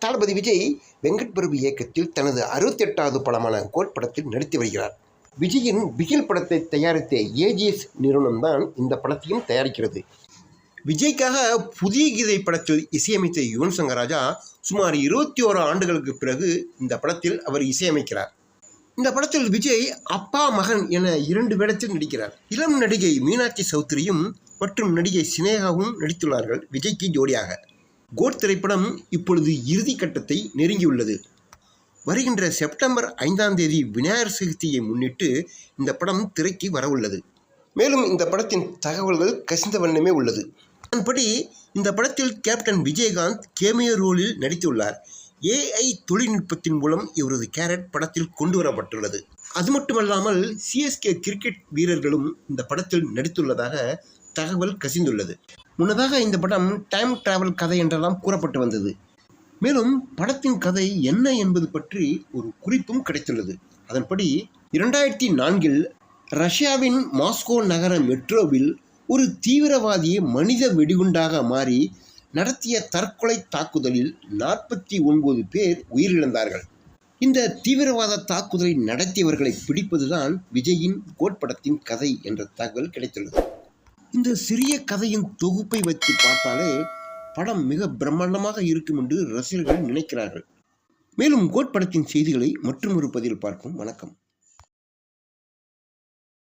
தளபதி விஜய் வெங்கட் பிரபு இயக்கத்தில் தனது 68வது படமான கோட் படத்தில் நடித்து வருகிறார். விஜயின் பிகில் படத்தை தயாரித்த ஏஜிஎஸ் நிறுவனம்தான் இந்த படத்தையும் தயாரிக்கிறது. விஜய்க்காக புதிய கீதை படத்தில் இசையமைத்த யுவன் சங்கர் ராஜா சுமார் 21 ஆண்டுகளுக்கு பிறகு இந்த படத்தில் அவர் இசையமைக்கிறார். இந்த படத்தில் விஜய் அப்பா மகன் என 2 வேடத்தில் நடிக்கிறார். இளம் நடிகை மீனாட்சி சௌத்ரியும் மற்றும் நடிகை சினேகாவும் நடித்துள்ளார்கள் விஜய்க்கு ஜோடியாக. கோட் திரைப்படம் இப்பொழுது இறுதி கட்டத்தை நெருங்கியுள்ளது. வருகின்ற செப்டம்பர் 5ஆம் தேதி விநாயகர் சதுர்த்தியை முன்னிட்டு இந்த படம் திரைக்கு வரவுள்ளது. மேலும் இந்த படத்தின் தகவல்கள் கசிந்த வண்ணமே உள்ளது. அதன்படி இந்த படத்தில் கேப்டன் விஜயகாந்த் கேமியோ ரோலில் நடித்துள்ளார். AI தொழில்நுட்பத்தின் மூலம் இவரது கேரட் படத்தில் கொண்டு வரப்பட்டுள்ளது. அது மட்டுமல்லாமல் CSK கிரிக்கெட் வீரர்களும் இந்த படத்தில் நடித்துள்ளதாக தகவல் கசிந்துள்ளது. முன்னதாக இந்த படம் டைம் டிராவல் கதை என்றெல்லாம் கூறப்பட்டு வந்தது. மேலும் படத்தின் கதை என்ன என்பது பற்றி ஒரு குறிப்பும் கிடைத்துள்ளது. அதன்படி 2004இல் ரஷ்யாவின் மாஸ்கோ நகர மெட்ரோவில் ஒரு தீவிரவாதி மனித வெடிகுண்டாக மாறி நடத்திய தற்கொலை தாக்குதலில் 49 பேர் உயிரிழந்தார்கள். இந்த தீவிரவாத தாக்குதலை நடத்தியவர்களை பிடிப்பதுதான் விஜயின் கோட் படத்தின் கதை என்ற தகவல் கிடைத்துள்ளது. இந்த சிறிய கதையின் தொகுப்பை வைத்து பார்த்தாலே படம் மிக பிரம்மாண்டமாக இருக்கும் என்று ரசிகர்கள் நினைக்கிறார்கள். மேலும் கோட் படத்தின் செய்திகளை மற்றொரு பதிவில் பார்ப்போம். வணக்கம்.